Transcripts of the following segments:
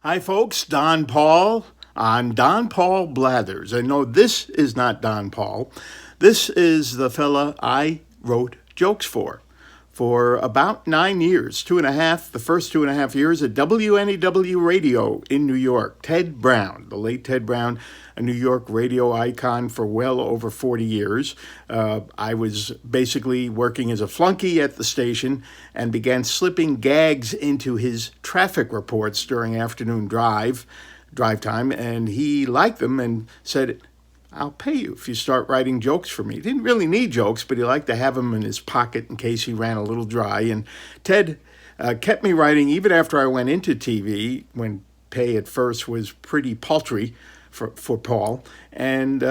Hi, folks. Don Paul on Don Paul Blathers. And no, this is not Don Paul. This is the fella I wrote jokes for about 9 years, two and a half, the first 2.5 years at WNEW Radio in New York. Ted Brown, the late Ted Brown, a New York radio icon for well over 40 years. I was basically working as a flunky at the station and began slipping gags into his traffic reports during afternoon drive time, and he liked them and said, I'll pay you if you start writing jokes for me. He didn't really need jokes, but he liked to have them in his pocket in case he ran a little dry. And Ted kept me writing even after I went into TV, when pay at first was pretty paltry for Paul. And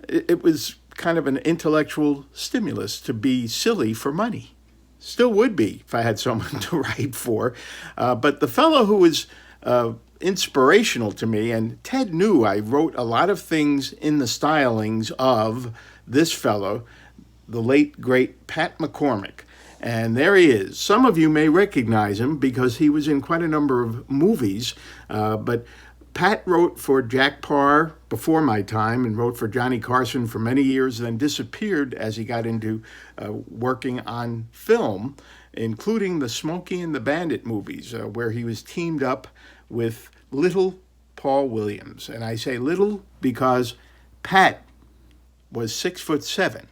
it was kind of an intellectual stimulus to be silly for money. Still would be if I had someone to write for. But the fellow who was inspirational to me, and Ted knew I wrote a lot of things in the stylings of this fellow, the late, great Pat McCormick. And there he is. Some of you may recognize him because he was in quite a number of movies, but Pat wrote for Jack Parr before my time and wrote for Johnny Carson for many years, then disappeared as he got into working on film, including the Smokey and the Bandit movies, where he was teamed up with little Paul Williams. And I say little because Pat was 6'7".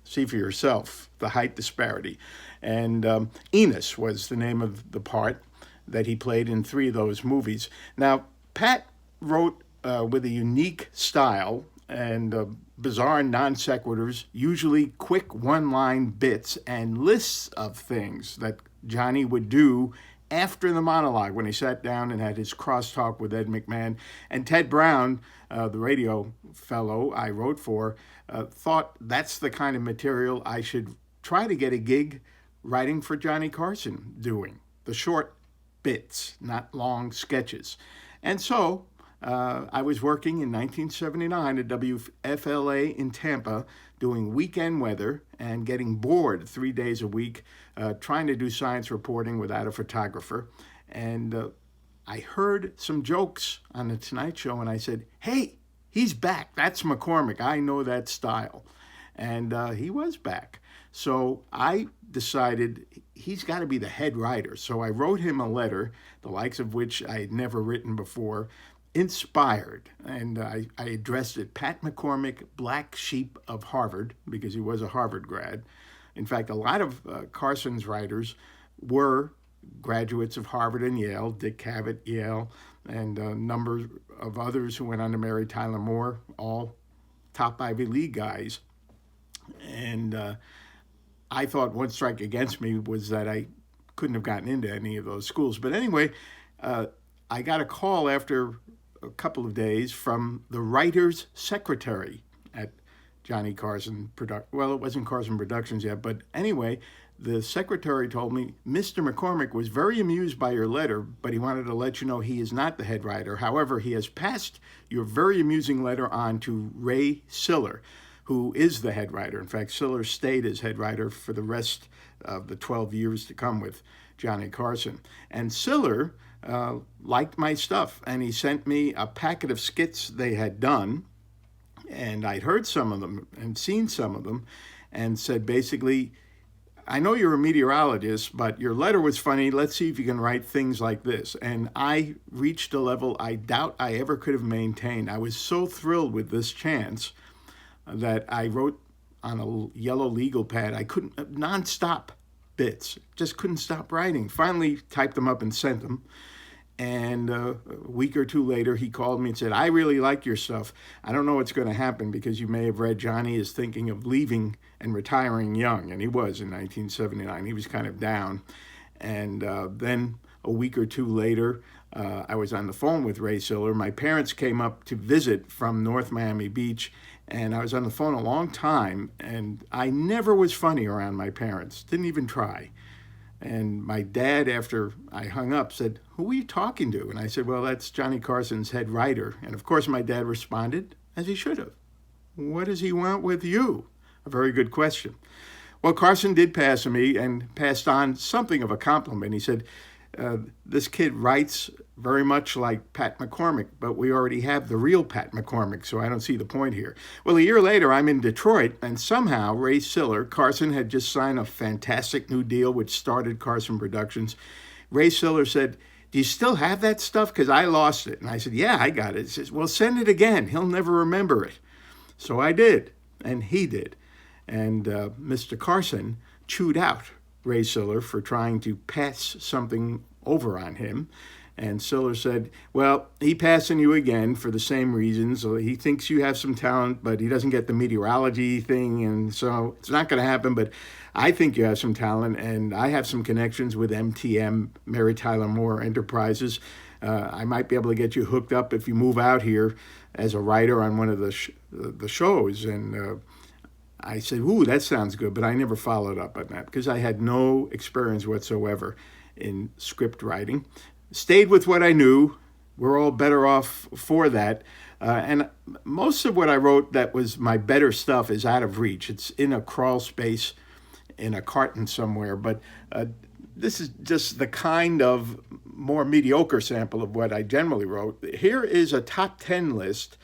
See for yourself the height disparity. And Enos was the name of the part that he played in 3 of those movies. Now, Pat wrote with a unique style and bizarre non sequiturs, usually quick one-line bits and lists of things that Johnny would do after the monologue when he sat down and had his crosstalk with Ed McMahon. And Ted Brown, the radio fellow I wrote for, thought that's the kind of material I should try to get a gig writing for Johnny Carson doing. The short bits, not long sketches. And so I was working in 1979 at WFLA in Tampa doing weekend weather and getting bored 3 days a week trying to do science reporting without a photographer. And I heard some jokes on The Tonight Show and I said, hey, he's back. That's McCormick. I know that style. And he was back. So I decided he's got to be the head writer. So I wrote him a letter, the likes of which I had never written before, inspired. And I addressed it Pat McCormick, Black Sheep of Harvard, because he was a Harvard grad. In fact, a lot of Carson's writers were graduates of Harvard and Yale, Dick Cavett, Yale, and a number of others who went on to marry Tyler Moore, all top Ivy League guys. And I thought one strike against me was that I couldn't have gotten into any of those schools. But anyway, I got a call after a couple of days from the writer's secretary at Johnny Carson Well, it wasn't Carson Productions yet, but anyway, the secretary told me, Mr. McCormick was very amused by your letter, but he wanted to let you know he is not the head writer. However, he has passed your very amusing letter on to Ray Siller, who is the head writer. In fact, Siller stayed as head writer for the rest of the 12 years to come with Johnny Carson. And Siller liked my stuff, and he sent me a packet of skits they had done, and I'd heard some of them and seen some of them, and said basically, I know you're a meteorologist, but your letter was funny. Let's see if you can write things like this. And I reached a level I doubt I ever could have maintained. I was so thrilled with this chance that I wrote on a yellow legal pad. I couldn't, nonstop bits, just couldn't stop writing. Finally typed them up and sent them. And a week or two later, he called me and said, I really like your stuff. I don't know what's going to happen because you may have read Johnny is thinking of leaving and retiring young. And he was in 1979. He was kind of down. And then a week or two later, I was on the phone with Ray Siller. My parents came up to visit from North Miami Beach, and I was on the phone a long time. And I never was funny around my parents, didn't even try. And my dad, after I hung up, said, who are you talking to? And I said, well, that's Johnny Carson's head writer. And of course, my dad responded, as he should have. What does he want with you? A very good question. Well, Carson did pass me and passed on something of a compliment. He said, this kid writes very much like Pat McCormick, but we already have the real Pat McCormick, so I don't see the point here. Well, a year later, I'm in Detroit, and somehow Ray Siller, Carson had just signed a fantastic new deal which started Carson Productions. Ray Siller said, "Do you still have that stuff? Because I lost it." And I said, "Yeah, I got it." He says, "Well, send it again. He'll never remember it." So I did, and he did. And Mr. Carson chewed out Ray Siller for trying to pass something over on him. And Siller said, "Well, he passing you again for the same reasons. He thinks you have some talent, but he doesn't get the meteorology thing, and so it's not going to happen. But I think you have some talent, and I have some connections with MTM, Mary Tyler Moore Enterprises. I might be able to get you hooked up if you move out here as a writer on one of the shows." And I said, "Ooh, that sounds good," but I never followed up on that because I had no experience whatsoever in script writing. Stayed with what I knew. We're all better off for that. And most of what I wrote that was my better stuff is out of reach. It's in a crawl space in a carton somewhere. But this is just the kind of more mediocre sample of what I generally wrote. Here is a top 10 list.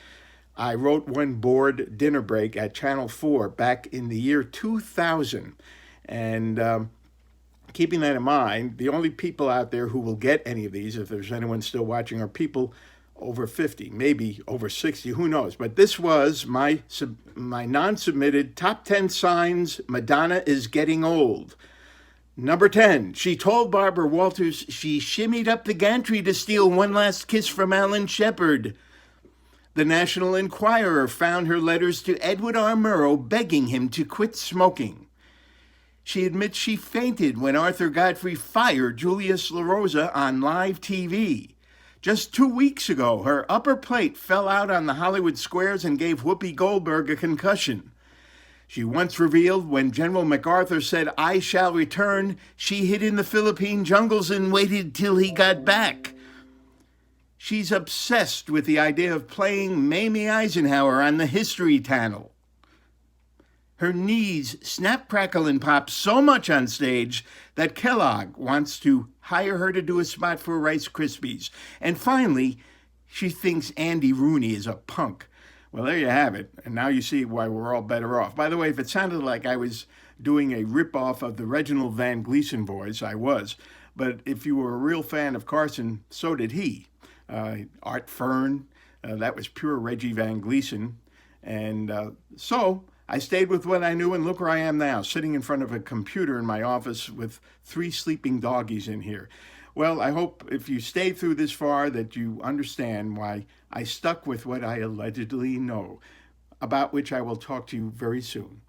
I wrote one bored dinner break at Channel 4 back in the year 2000. And keeping that in mind, the only people out there who will get any of these, if there's anyone still watching, are people over 50, maybe over 60, who knows. But this was my non-submitted top 10 signs Madonna is getting old. Number 10, she told Barbara Walters she shimmied up the gantry to steal one last kiss from Alan Shepard. The National Enquirer found her letters to Edward R. Murrow begging him to quit smoking. She admits she fainted when Arthur Godfrey fired Julius LaRosa on live TV. Just 2 weeks ago, her upper plate fell out on the Hollywood squares and gave Whoopi Goldberg a concussion. She once revealed when General MacArthur said, "I shall return," she hid in the Philippine jungles and waited till he got back. She's obsessed with the idea of playing Mamie Eisenhower on the History Channel. Her knees snap, crackle, and pop so much on stage that Kellogg wants to hire her to do a spot for Rice Krispies. And finally, she thinks Andy Rooney is a punk. Well, there you have it. And now you see why we're all better off. By the way, if it sounded like I was doing a ripoff of the Reginald Van Gleason voice, I was. But if you were a real fan of Carson, so did he. Art Fern, that was pure Reggie Van Gleason. And so I stayed with what I knew, and look where I am now, sitting in front of a computer in my office with 3 sleeping doggies in here. Well, I hope if you stayed through this far that you understand why I stuck with what I allegedly know, about which I will talk to you very soon.